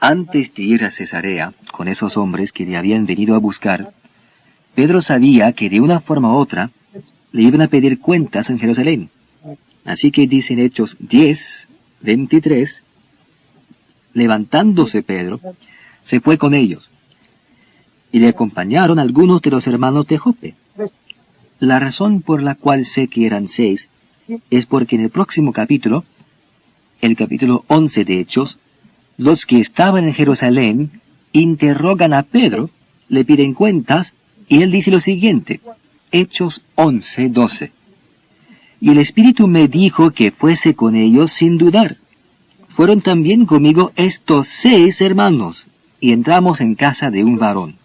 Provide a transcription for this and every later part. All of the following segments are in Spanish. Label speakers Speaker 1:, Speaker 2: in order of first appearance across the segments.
Speaker 1: Antes de ir a Cesarea, con esos hombres que le habían venido a buscar, Pedro sabía que de una forma u otra le iban a pedir cuentas en Jerusalén. Así que dice en Hechos 10, 23, levantándose Pedro, se fue con ellos, y le acompañaron algunos de los hermanos de Jope. La razón por la cual sé que eran 6 es porque en el próximo capítulo, el capítulo 11 de Hechos, los que estaban en Jerusalén interrogan a Pedro, le piden cuentas, y él dice lo siguiente, Hechos 11, 12. Y el Espíritu me dijo que fuese con ellos sin dudar. Fueron también conmigo estos 6 hermanos, y entramos en casa de un varón.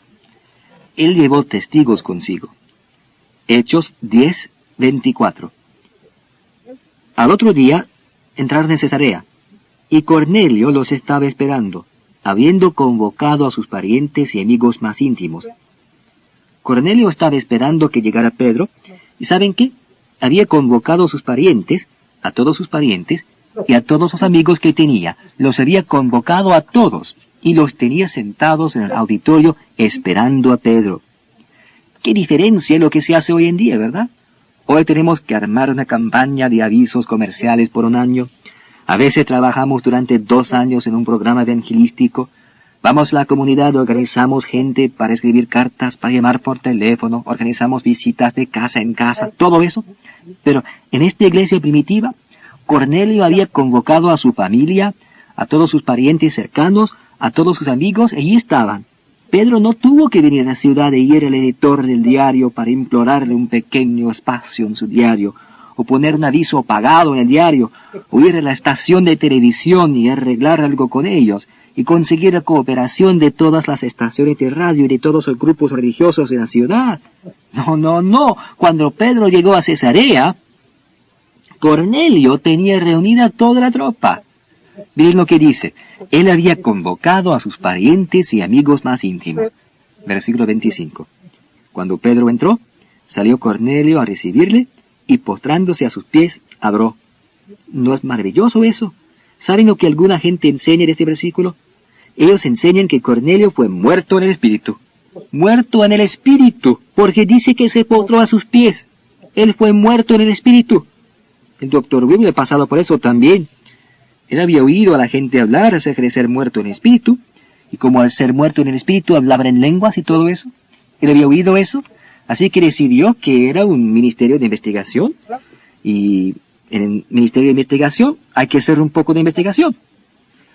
Speaker 1: Él llevó testigos consigo. Hechos 10, 24. Al otro día entraron en Cesarea, y Cornelio los estaba esperando, habiendo convocado a sus parientes y amigos más íntimos. Cornelio estaba esperando que llegara Pedro, y ¿saben qué? Había convocado a sus parientes, a todos sus parientes, y a todos los amigos que tenía. Los había convocado a todos, y los tenía sentados en el auditorio esperando a Pedro. Qué diferencia lo que se hace hoy en día, ¿verdad? Hoy tenemos que armar una campaña de avisos comerciales por un año. A veces trabajamos durante 2 años en un programa evangelístico. Vamos a la comunidad, organizamos gente para escribir cartas, para llamar por teléfono, organizamos visitas de casa en casa, todo eso. Pero en esta iglesia primitiva, Cornelio había convocado a su familia, a todos sus parientes cercanos, a todos sus amigos, y allí estaban. Pedro no tuvo que venir a la ciudad e ir al editor del diario para implorarle un pequeño espacio en su diario, o poner un aviso pagado en el diario, o ir a la estación de televisión y arreglar algo con ellos, y conseguir la cooperación de todas las estaciones de radio y de todos los grupos religiosos de la ciudad. No. Cuando Pedro llegó a Cesarea, Cornelio tenía reunida toda la tropa. Miren lo que dice. Él había convocado a sus parientes y amigos más íntimos. Versículo 25. Cuando Pedro entró, salió Cornelio a recibirle y postrándose a sus pies, adoró. ¿No es maravilloso eso? ¿Saben lo que alguna gente enseña en este versículo? Ellos enseñan que Cornelio fue muerto en el espíritu. Muerto en el espíritu, porque dice que se postró a sus pies. Él fue muerto en el espíritu. El doctor Weber ha pasado por eso también. Él había oído a la gente hablar acerca de ser muerto en el espíritu, y como al ser muerto en el espíritu hablaban en lenguas y todo eso. Él había oído eso, así que decidió que era un ministerio de investigación, y en el ministerio de investigación hay que hacer un poco de investigación.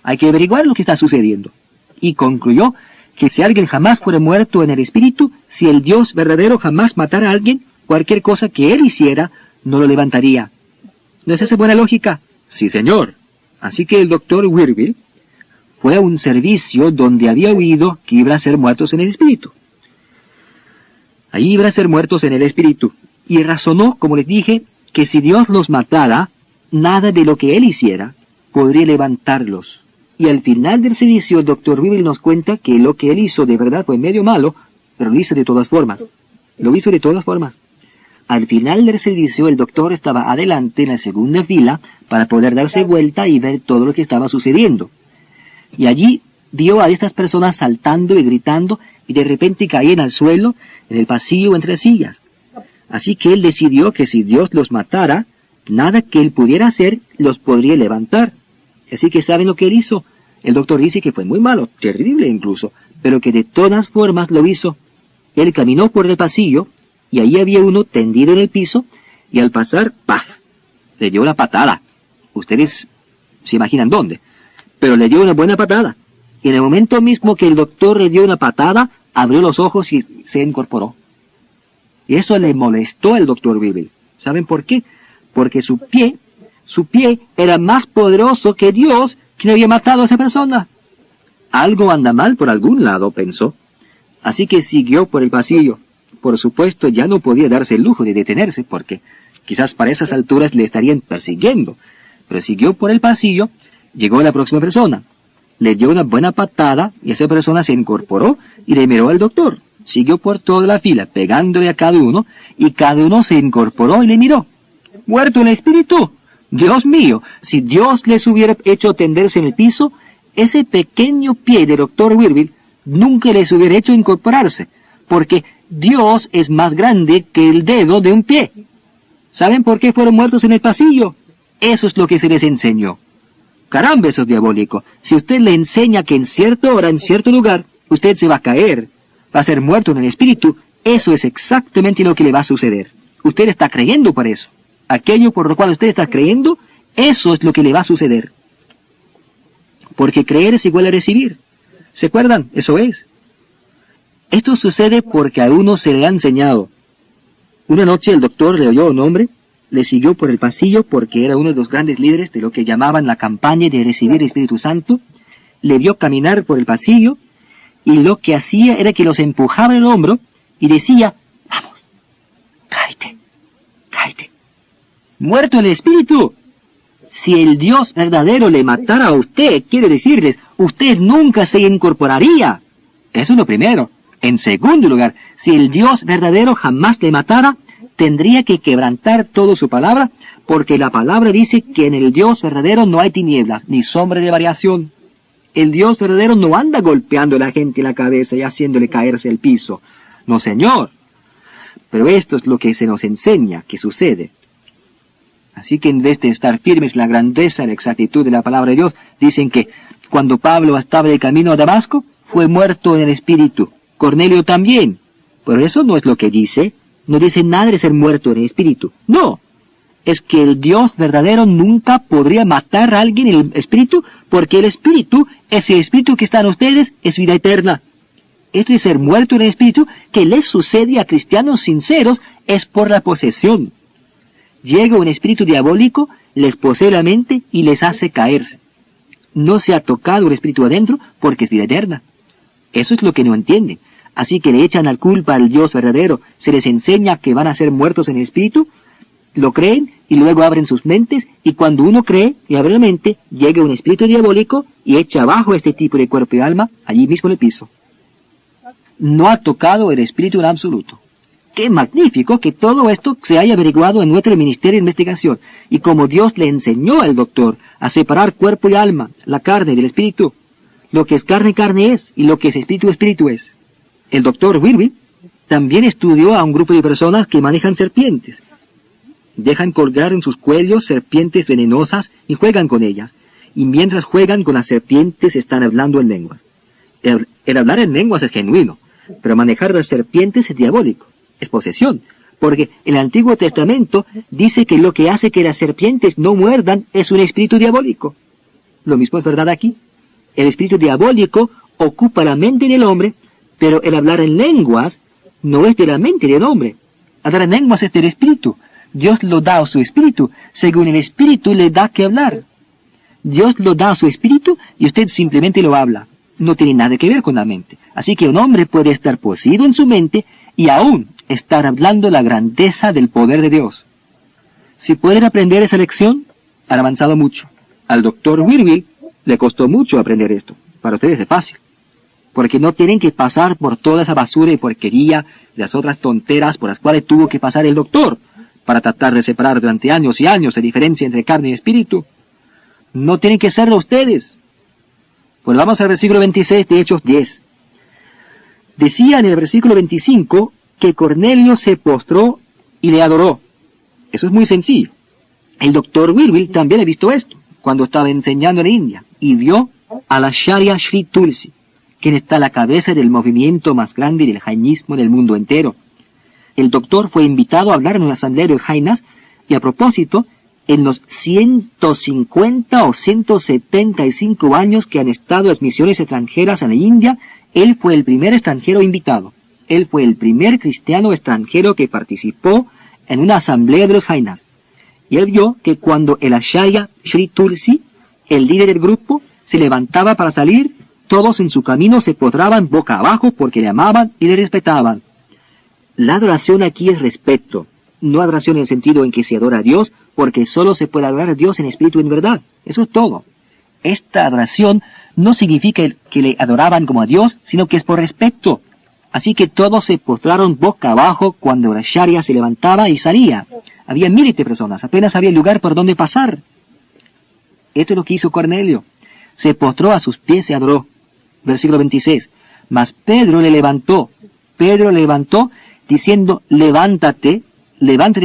Speaker 1: Hay que averiguar lo que está sucediendo. Y concluyó que si alguien jamás fuera muerto en el espíritu, si el Dios verdadero jamás matara a alguien, cualquier cosa que él hiciera no lo levantaría. ¿No es esa buena lógica? Sí, señor. Así que el doctor Weirville fue a un servicio donde había oído que iban a ser muertos en el espíritu. Allí iban a ser muertos en el espíritu. Y razonó, como les dije, que si Dios los matara, nada de lo que él hiciera podría levantarlos. Y al final del servicio el doctor Weirville nos cuenta que lo que él hizo de verdad fue medio malo, pero lo hizo de todas formas. Lo hizo de todas formas. Al final del servicio el doctor estaba adelante en la segunda fila para poder darse vuelta y ver todo lo que estaba sucediendo. Y allí vio a estas personas saltando y gritando y de repente caían al suelo en el pasillo entre sillas. Así que él decidió que si Dios los matara, nada que él pudiera hacer los podría levantar. Así que ¿saben lo que él hizo? El doctor dice que fue muy malo, terrible incluso, pero que de todas formas lo hizo. Él caminó por el pasillo, y ahí había uno tendido en el piso, y al pasar, ¡paf!, le dio una patada. Ustedes se imaginan dónde, pero le dio una buena patada. Y en el momento mismo que el doctor le dio una patada, abrió los ojos y se incorporó. Y eso le molestó al doctor Weirville. ¿Saben por qué? Porque su pie era más poderoso que Dios, quien había matado a esa persona. Algo anda mal por algún lado, pensó. Así que siguió por el pasillo. Por supuesto, ya no podía darse el lujo de detenerse, porque quizás para esas alturas le estarían persiguiendo. Pero siguió por el pasillo, llegó a la próxima persona. Le dio una buena patada, y esa persona se incorporó y le miró al doctor. Siguió por toda la fila, pegándole a cada uno, y cada uno se incorporó y le miró. ¡Muerto en el espíritu! Dios mío, si Dios les hubiera hecho tenderse en el piso, ese pequeño pie de Dr. Whirlwill nunca les hubiera hecho incorporarse, porque Dios es más grande que el dedo de un pie. ¿Saben por qué fueron muertos en el pasillo? Eso es lo que se les enseñó. Caramba, eso es diabólico. Si usted le enseña que en cierta hora, en cierto lugar, usted se va a caer, va a ser muerto en el espíritu, eso es exactamente lo que le va a suceder. Usted está creyendo por eso. Aquello por lo cual usted está creyendo, eso es lo que le va a suceder. Porque creer es igual a recibir. ¿Se acuerdan? Eso es. Esto sucede porque a uno se le ha enseñado. Una noche el doctor le oyó a un hombre, le siguió por el pasillo porque era uno de los grandes líderes de lo que llamaban la campaña de recibir el Espíritu Santo, le vio caminar por el pasillo y lo que hacía era que los empujaba en el hombro y decía, vamos, cáete, cáete. Muerto el espíritu. Si el Dios verdadero le matara a usted, quiere decirles, usted nunca se incorporaría. Eso es lo primero. En segundo lugar, si el Dios verdadero jamás le matara, tendría que quebrantar toda su palabra, porque la palabra dice que en el Dios verdadero no hay tinieblas, ni sombra de variación. El Dios verdadero no anda golpeando a la gente en la cabeza y haciéndole caerse al piso. No, señor. Pero esto es lo que se nos enseña que sucede. Así que en vez de estar firmes en la grandeza y la exactitud de la palabra de Dios, dicen que cuando Pablo estaba de camino a Damasco, fue muerto en el espíritu. Cornelio también. Pero eso no es lo que dice. No dice nada de ser muerto en el espíritu. No. Es que el Dios verdadero nunca podría matar a alguien en el espíritu, porque el espíritu, ese espíritu que está en ustedes, es vida eterna. Esto de ser muerto en el espíritu, que les sucede a cristianos sinceros, es por la posesión. Llega un espíritu diabólico, les posee la mente y les hace caerse. No se ha tocado un espíritu adentro porque es vida eterna. Eso es lo que no entienden. Así que le echan la culpa al Dios verdadero, se les enseña que van a ser muertos en el espíritu, lo creen y luego abren sus mentes, y cuando uno cree y abre la mente, llega un espíritu diabólico y echa abajo este tipo de cuerpo y alma, allí mismo en el piso. No ha tocado el espíritu en absoluto. ¡Qué magnífico que todo esto se haya averiguado en nuestro ministerio de investigación! Y como Dios le enseñó al doctor a separar cuerpo y alma, la carne del espíritu, lo que es carne, carne es, y lo que es espíritu, espíritu es. El doctor Whirlwill también estudió a un grupo de personas que manejan serpientes. Dejan colgar en sus cuellos serpientes venenosas y juegan con ellas. Y mientras juegan con las serpientes están hablando en lenguas. El hablar en lenguas es genuino, pero manejar las serpientes es diabólico, es posesión. Porque el Antiguo Testamento dice que lo que hace que las serpientes no muerdan es un espíritu diabólico. Lo mismo es verdad aquí. El espíritu diabólico ocupa la mente del hombre, pero el hablar en lenguas no es de la mente del hombre. Hablar en lenguas es del espíritu. Dios lo da a su espíritu, según el espíritu le da que hablar. Dios lo da a su espíritu y usted simplemente lo habla. No tiene nada que ver con la mente. Así que un hombre puede estar poseído en su mente y aún estar hablando la grandeza del poder de Dios. Si pueden aprender esa lección, han avanzado mucho. Al doctor Whirlwill le costó mucho aprender esto. Para ustedes es fácil. Porque no tienen que pasar por toda esa basura y porquería y las otras tonteras por las cuales tuvo que pasar el doctor para tratar de separar durante años y años la diferencia entre carne y espíritu. No tienen que serlo ustedes. Pues vamos al versículo 26 de Hechos 10. Decía en el versículo 25 que Cornelio se postró y le adoró. Eso es muy sencillo. El doctor Whirlwill también ha visto esto cuando estaba enseñando en India y vio a la Acharya Sri Tulsi, quien está a la cabeza del movimiento más grande del jainismo del mundo entero. El doctor fue invitado a hablar en una asamblea de los jainas y a propósito, en los 150 o 175 años que han estado las misiones extranjeras en la India, él fue el primer extranjero invitado. Él fue el primer cristiano extranjero que participó en una asamblea de los jainas. Y él vio que cuando el Acharya Sri Tulsi, el líder del grupo, se levantaba para salir, todos en su camino se postraban boca abajo porque le amaban y le respetaban. La adoración aquí es respeto, no adoración en el sentido en que se adora a Dios, porque solo se puede adorar a Dios en espíritu y en verdad. Eso es todo. Esta adoración no significa que le adoraban como a Dios, sino que es por respeto. Así que todos se postraron boca abajo cuando la Acharya se levantaba y salía. Había miles de personas, apenas había lugar por donde pasar. Esto es lo que hizo Cornelio. se postró a sus pies y adoró. Versículo 26. Mas Pedro le levantó, diciendo, levántate,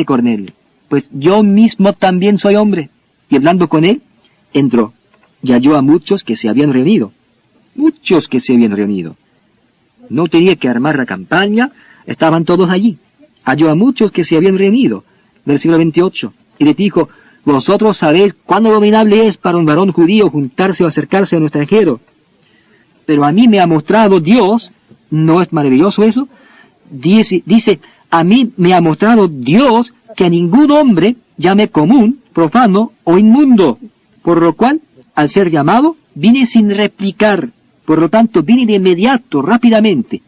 Speaker 1: Cornelio, pues yo mismo también soy hombre. Y hablando con él, entró, y halló a muchos que se habían reunido. No tenía que armar la campaña, estaban todos allí. Halló a muchos que se habían reunido. Versículo 28. Y le dijo, vosotros sabéis cuán abominable es para un varón judío juntarse o acercarse a un extranjero. Pero a mí me ha mostrado Dios, ¿no es maravilloso eso? Dice, a mí me ha mostrado Dios que a ningún hombre llame común, profano o inmundo. Por lo cual, al ser llamado, vine sin replicar. Por lo tanto, vine de inmediato,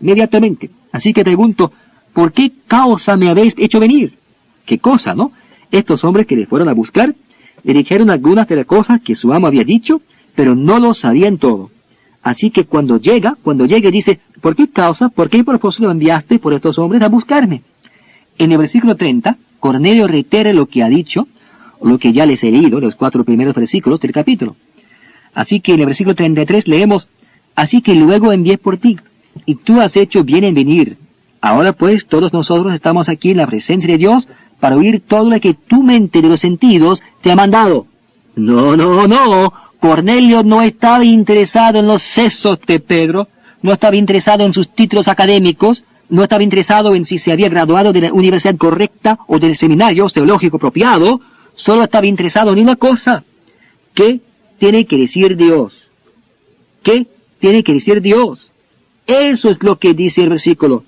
Speaker 1: inmediatamente. Así que pregunto, ¿por qué causa me habéis hecho venir? ¿Qué cosa, no? Estos hombres que le fueron a buscar, le dijeron algunas de las cosas que su amo había dicho, pero no lo sabían todo. Así que cuando llegue dice, ¿por qué causa, por qué propósito enviaste por estos hombres a buscarme? En el versículo 30, Cornelio reitera lo que ha dicho, lo que ya les he leído, los 4 primeros versículos del capítulo. Así que en el versículo 33 leemos, así que luego envié por ti, y tú has hecho bien en venir. Ahora pues todos nosotros estamos aquí en la presencia de Dios para oír todo lo que tu mente de los sentidos te ha mandado. No. Cornelio no estaba interesado en los sesos de Pedro, no estaba interesado en sus títulos académicos, no estaba interesado en si se había graduado de la universidad correcta o del seminario teológico apropiado, solo estaba interesado en una cosa. ¿Qué tiene que decir Dios? ¿Qué tiene que decir Dios? Eso es lo que dice el versículo.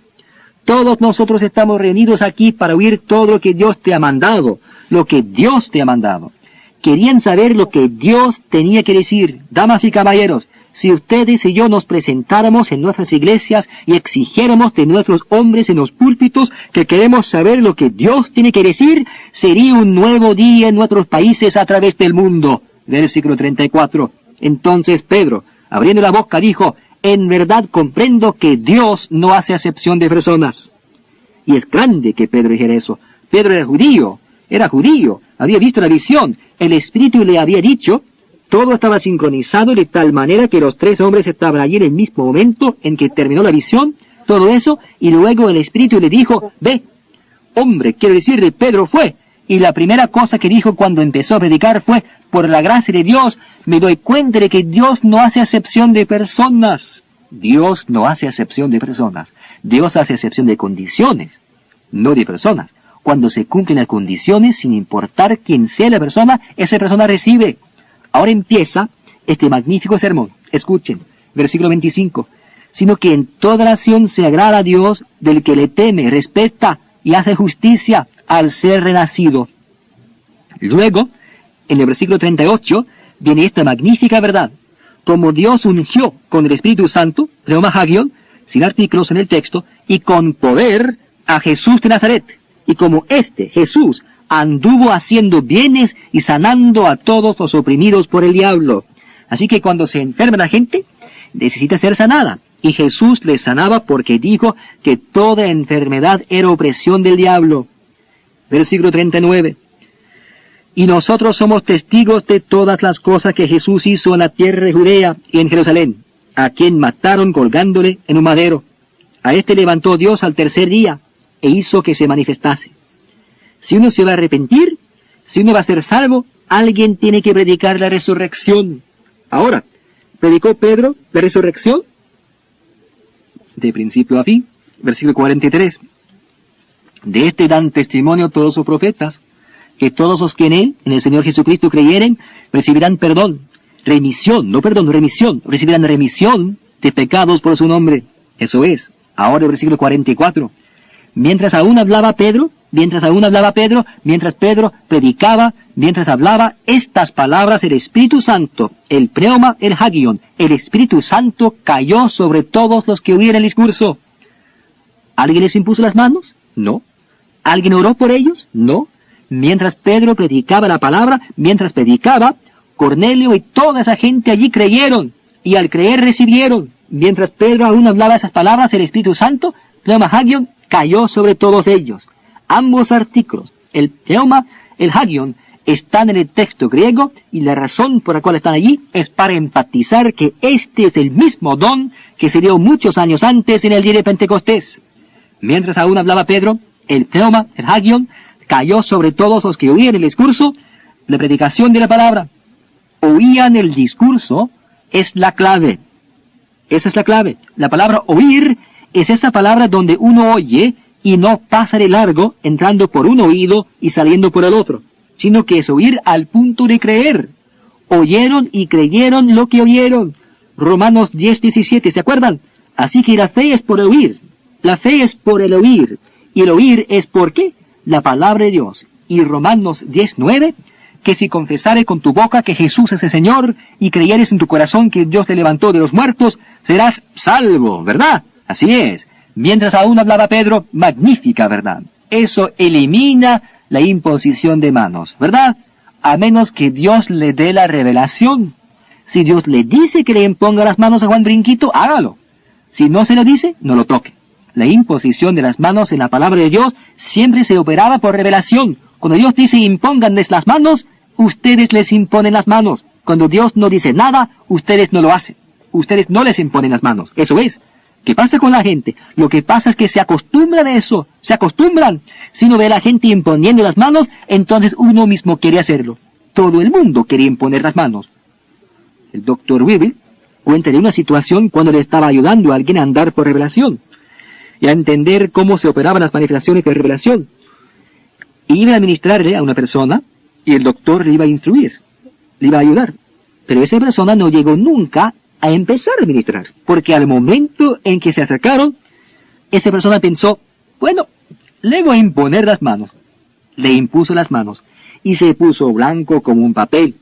Speaker 1: Todos nosotros estamos reunidos aquí para oír todo lo que Dios te ha mandado, Querían saber lo que Dios tenía que decir. Damas y caballeros, si ustedes y yo nos presentáramos en nuestras iglesias y exigiéramos de nuestros hombres en los púlpitos que queremos saber lo que Dios tiene que decir, sería un nuevo día en nuestros países a través del mundo. Versículo 34. Entonces Pedro, abriendo la boca, dijo, en verdad comprendo que Dios no hace acepción de personas. Y es grande que Pedro dijera eso. Pedro era judío, había visto la visión, el Espíritu le había dicho, todo estaba sincronizado de tal manera que los 3 hombres estaban allí en el mismo momento en que terminó la visión, todo eso, y luego el Espíritu le dijo, ve, hombre, quiero decirle, Pedro fue, y la primera cosa que dijo cuando empezó a predicar fue, por la gracia de Dios, me doy cuenta de que Dios no hace acepción de personas. Dios no hace acepción de personas. Dios hace acepción de condiciones, no de personas. Cuando se cumplen las condiciones, sin importar quién sea la persona, esa persona recibe. Ahora empieza este magnífico sermón. Escuchen, versículo 25. Sino que en toda nación se agrada a Dios del que le teme, respeta y hace justicia al ser renacido. Luego, en el versículo 38, viene esta magnífica verdad. Como Dios ungió con el Espíritu Santo, Pneuma Hagion, sin artículos en el texto, y con poder a Jesús de Nazaret. Y como Jesús, anduvo haciendo bienes y sanando a todos los oprimidos por el diablo. Así que cuando se enferma la gente, necesita ser sanada. Y Jesús les sanaba porque dijo que toda enfermedad era opresión del diablo. Versículo 39. Y nosotros somos testigos de todas las cosas que Jesús hizo en la tierra de Judea y en Jerusalén, a quien mataron colgándole en un madero. A este levantó Dios al 3er día, e hizo que se manifestase. Si uno se va a arrepentir, si uno va a ser salvo, alguien tiene que predicar la resurrección. Ahora, ¿predicó Pedro la resurrección? De principio a fin, versículo 43. De este dan testimonio todos los profetas, que todos los que en el Señor Jesucristo creyeren, recibirán remisión, recibirán remisión de pecados por su nombre. Eso es. Ahora el versículo 44. Mientras aún hablaba Pedro, mientras Pedro predicaba, mientras hablaba estas palabras, el Espíritu Santo, el Pneuma, el Hagion, el Espíritu Santo cayó sobre todos los que oyeron el discurso. ¿Alguien les impuso las manos? No. ¿Alguien oró por ellos? No. Mientras Pedro predicaba la palabra, Cornelio y toda esa gente allí creyeron, y al creer recibieron. Mientras Pedro aún hablaba esas palabras, el Espíritu Santo, Pneuma Hagion, cayó sobre todos ellos. Ambos artículos, el Pneuma, el Hagion, están en el texto griego y la razón por la cual están allí es para enfatizar que este es el mismo don que se dio muchos años antes en el día de Pentecostés. Mientras aún hablaba Pedro, el pneuma, el hagion, cayó sobre todos los que oían el discurso, la predicación de la palabra. Oían el discurso es la clave. Esa es la clave. La palabra oír es esa palabra donde uno oye y no pasa de largo entrando por un oído y saliendo por el otro, sino que es oír al punto de creer. Oyeron y creyeron lo que oyeron. Romanos 10:17, ¿se acuerdan? Así que la fe es por el oír. La fe es por el oír. Y el oír es ¿por qué? La palabra de Dios. Y Romanos 10:9, que si confesare con tu boca que Jesús es el Señor y creyeres en tu corazón que Dios te levantó de los muertos, serás salvo, ¿verdad? Así es. Mientras aún hablaba Pedro, magnífica verdad. Eso elimina la imposición de manos, ¿verdad? A menos que Dios le dé la revelación. Si Dios le dice que le imponga las manos a Juan Brinquito, hágalo. Si no se lo dice, no lo toque. La imposición de las manos en la palabra de Dios siempre se operaba por revelación. Cuando Dios dice impónganles las manos, ustedes les imponen las manos. Cuando Dios no dice nada, ustedes no lo hacen. Ustedes no les imponen las manos. Eso es. ¿Qué pasa con la gente? Lo que pasa es que se acostumbran a eso. Se acostumbran. Si uno ve a la gente imponiendo las manos, entonces uno mismo quiere hacerlo. Todo el mundo quería imponer las manos. El Dr. Weevil cuenta de una situación cuando le estaba ayudando a alguien a andar por revelación y a entender cómo se operaban las manifestaciones de revelación. Iba a administrarle a una persona y el doctor le iba a instruir, le iba a ayudar. Pero esa persona no llegó nunca a empezar a administrar, porque al momento en que se acercaron, esa persona pensó, bueno, le voy a imponer las manos. Le impuso las manos y se puso blanco como un papel.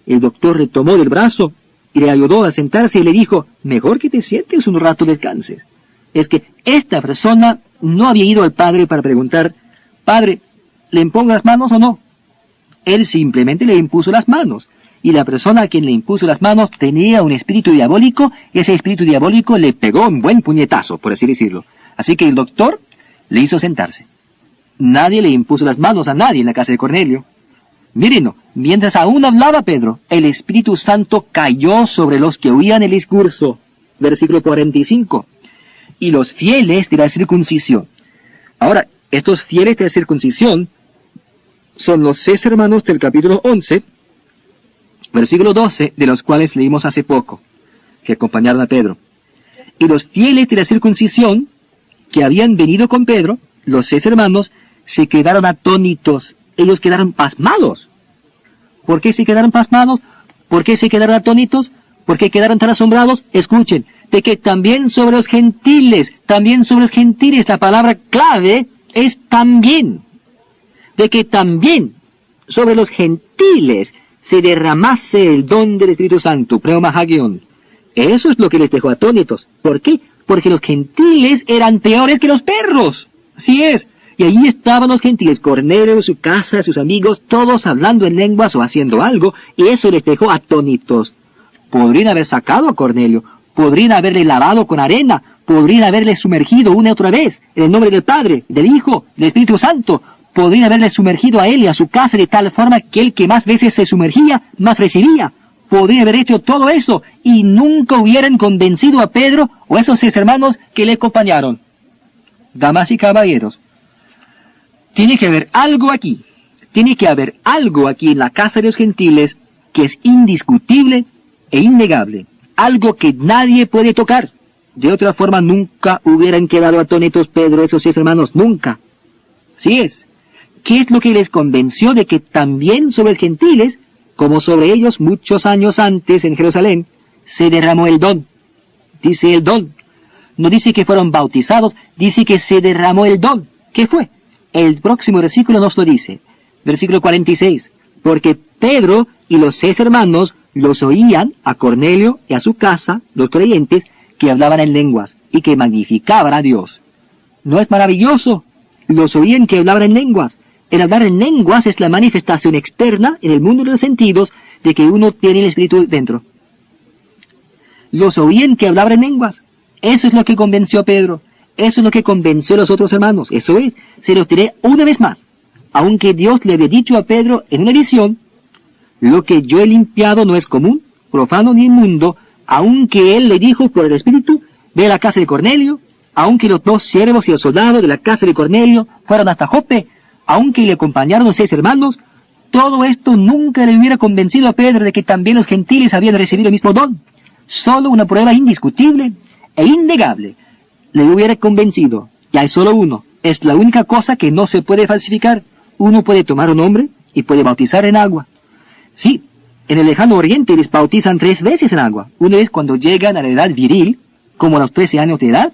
Speaker 1: El doctor le tomó del brazo y le ayudó a sentarse y le dijo, mejor que te sientes un rato, descanses. Es que esta persona no había ido al padre para preguntar, padre, ¿le impongo las manos o no? Él simplemente le impuso las manos. Y la persona a quien le impuso las manos tenía un espíritu diabólico, y ese espíritu diabólico le pegó un buen puñetazo, por así decirlo. Así que el doctor le hizo sentarse. Nadie le impuso las manos a nadie en la casa de Cornelio. Miren, mientras aún hablaba Pedro, el Espíritu Santo cayó sobre los que oían el discurso. Versículo 45. Y los fieles de la circuncisión. Ahora, estos fieles de la circuncisión son los 6 hermanos del capítulo 11, versículo 12, de los cuales leímos hace poco, que acompañaron a Pedro. Y los fieles de la circuncisión, que habían venido con Pedro, los 6 hermanos, se quedaron atónitos. Ellos quedaron pasmados. ¿Por qué se quedaron pasmados? ¿Por qué se quedaron atónitos? ¿Por qué quedaron tan asombrados? Escuchen, de que también sobre los gentiles, la palabra clave es también. De que también sobre los gentiles se derramase el don del Espíritu Santo, pneuma hagion. Eso es lo que les dejó atónitos. ¿Por qué? Porque los gentiles eran peores que los perros. Así es. Y allí estaban los gentiles, Cornelio, su casa, sus amigos, todos hablando en lenguas o haciendo algo, y eso les dejó atónitos. Podrían haber sacado a Cornelio, podrían haberle lavado con arena, podrían haberle sumergido una y otra vez, en el nombre del Padre, del Hijo, del Espíritu Santo. Podrían haberle sumergido a él y a su casa de tal forma que el que más veces se sumergía, más recibía. Podrían haber hecho todo eso y nunca hubieran convencido a Pedro o a esos 6 hermanos que le acompañaron. Damas y caballeros, tiene que haber algo aquí. Tiene que haber algo aquí en la casa de los gentiles que es indiscutible e innegable. Algo que nadie puede tocar. De otra forma nunca hubieran quedado atónitos Pedro, esos 6 hermanos, nunca. Así es. ¿Qué es lo que les convenció de que también sobre los gentiles, como sobre ellos muchos años antes en Jerusalén, se derramó el don? Dice el don. No dice que fueron bautizados, dice que se derramó el don. ¿Qué fue? El próximo versículo nos lo dice. Versículo 46. Porque Pedro y los 6 hermanos los oían a Cornelio y a su casa, los creyentes, que hablaban en lenguas y que magnificaban a Dios. ¿No es maravilloso? Los oían que hablaban en lenguas. El hablar en lenguas es la manifestación externa en el mundo de los sentidos de que uno tiene el Espíritu dentro. Los oían que hablaban en lenguas. Eso es lo que convenció a Pedro. Eso es lo que convenció a los otros hermanos. Eso es. Se los diré una vez más. aunque Dios le había dicho a Pedro en una visión, lo que yo he limpiado no es común, profano ni inmundo, aunque él le dijo por el Espíritu, ve a la casa de Cornelio, aunque los 2 siervos y el soldado de la casa de Cornelio fueron hasta Jope, aunque le acompañaron los 6 hermanos, todo esto nunca le hubiera convencido a Pedro de que también los gentiles habían recibido el mismo don. Solo una prueba indiscutible e innegable le hubiera convencido. Y hay solo uno. Es la única cosa que no se puede falsificar. Uno puede tomar un hombre y puede bautizar en agua. Sí, en el lejano oriente les bautizan 3 veces en agua. Una vez cuando llegan a la edad viril, como a los 13 años de edad,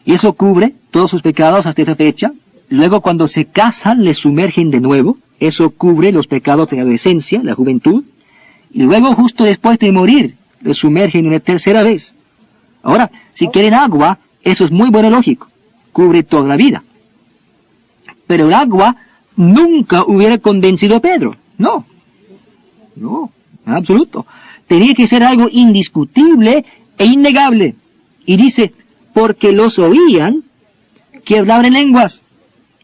Speaker 1: y eso cubre todos sus pecados hasta esa fecha. Luego cuando se casan les sumergen de nuevo. Eso cubre los pecados de la adolescencia, la juventud. Y luego justo después de morir les sumergen una 3.ª vez. Ahora, si quieren agua, eso es muy bueno, lógico. Cubre toda la vida. Pero el agua nunca hubiera convencido a Pedro. No, en absoluto. Tenía que ser algo indiscutible e innegable. Y dice, porque los oían que hablaban en lenguas.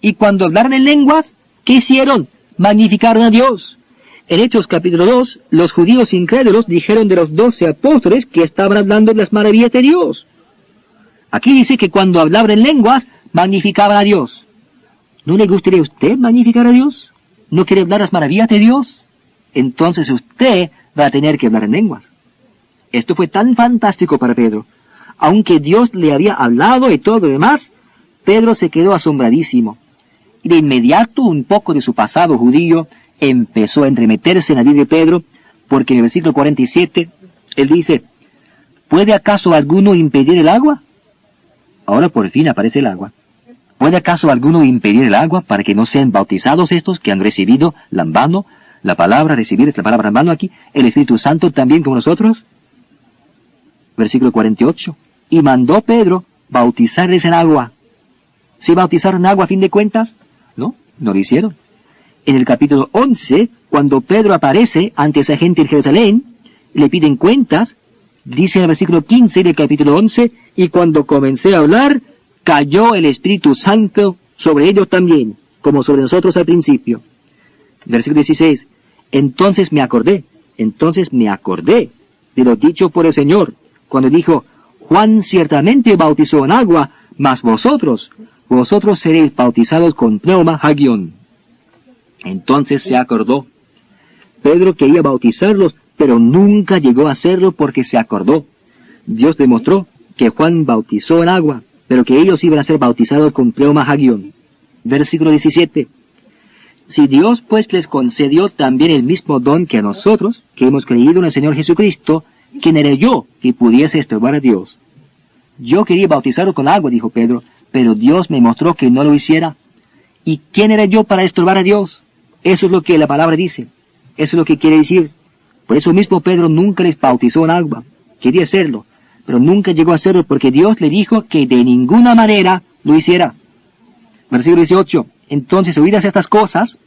Speaker 1: Y cuando hablaron en lenguas, ¿qué hicieron? Magnificaron a Dios. En Hechos capítulo 2, los judíos incrédulos dijeron de los 12 apóstoles que estaban hablando de las maravillas de Dios. Aquí dice que cuando hablaban en lenguas, magnificaban a Dios. ¿No le gustaría a usted magnificar a Dios? ¿No quiere hablar las maravillas de Dios? Entonces usted va a tener que hablar en lenguas. Esto fue tan fantástico para Pedro. Aunque Dios le había hablado y todo lo demás, Pedro se quedó asombradísimo. Y de inmediato un poco de su pasado judío empezó a entremeterse en la vida de Pedro, porque en el versículo 47, él dice, ¿puede acaso alguno impedir el agua? Ahora por fin aparece el agua. ¿Puede acaso alguno impedir el agua para que no sean bautizados estos que han recibido lambano? La palabra recibir es la palabra lambano aquí, el Espíritu Santo también como nosotros. Versículo 48, y mandó Pedro bautizarles en agua. ¿Se bautizaron en agua a fin de cuentas? No lo hicieron. En el capítulo 11, cuando Pedro aparece ante esa gente en Jerusalén, le piden cuentas, dice en el versículo 15 del capítulo 11, y cuando comencé a hablar, cayó el Espíritu Santo sobre ellos también, como sobre nosotros al principio. Versículo 16, entonces me acordé de lo dicho por el Señor, cuando dijo, Juan ciertamente bautizó en agua, mas vosotros seréis bautizados con pneuma hagión. Entonces se acordó. Pedro quería bautizarlos, pero nunca llegó a hacerlo porque se acordó. Dios demostró que Juan bautizó en agua, pero que ellos iban a ser bautizados con pneuma hagión. Versículo 17. Si Dios pues les concedió también el mismo don que a nosotros, que hemos creído en el Señor Jesucristo, ¿quién era yo que pudiese estorbar a Dios? Yo quería bautizarlo con agua, dijo Pedro, pero Dios me mostró que no lo hiciera. ¿Y quién era yo para estorbar a Dios? Eso es lo que la palabra dice. Eso es lo que quiere decir. Por eso mismo Pedro nunca les bautizó en agua. Quería hacerlo, pero nunca llegó a hacerlo porque Dios le dijo que de ninguna manera lo hiciera. Versículo 18. Entonces, oídas estas cosas,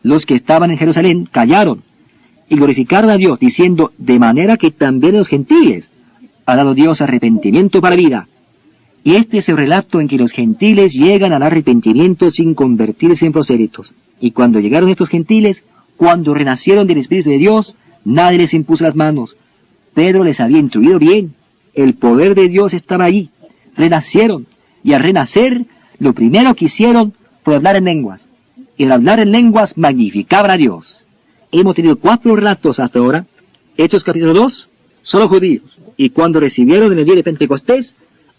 Speaker 1: los que estaban en Jerusalén callaron y glorificaron a Dios, diciendo, de manera que también los gentiles ha dado Dios arrepentimiento para vida. Y este es el relato en que los gentiles llegan al arrepentimiento sin convertirse en prosélitos. Y cuando llegaron estos gentiles, cuando renacieron del Espíritu de Dios, nadie les impuso las manos. Pedro les había instruido bien. El poder de Dios estaba allí. Renacieron. Y al renacer, lo primero que hicieron fue hablar en lenguas. Y al hablar en lenguas, magnificaban a Dios. Hemos tenido 4 relatos hasta ahora. Hechos capítulo 2, solo judíos. Y cuando recibieron en el día de Pentecostés,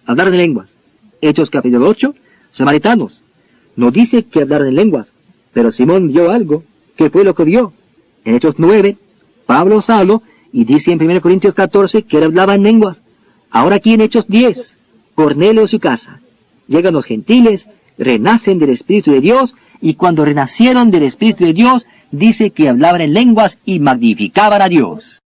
Speaker 1: hablaron en lenguas. Hechos capítulo 8, samaritanos. No dice que hablaron en lenguas, pero Simón vio algo. ¿Qué fue lo que vio? En Hechos 9, Pablo Saulo, y dice en 1 Corintios 14 que él hablaba en lenguas. Ahora aquí en Hechos 10, Cornelio y su casa. Llegan los gentiles, renacen del Espíritu de Dios, y cuando renacieron del Espíritu de Dios, dice que hablaban en lenguas y magnificaban a Dios.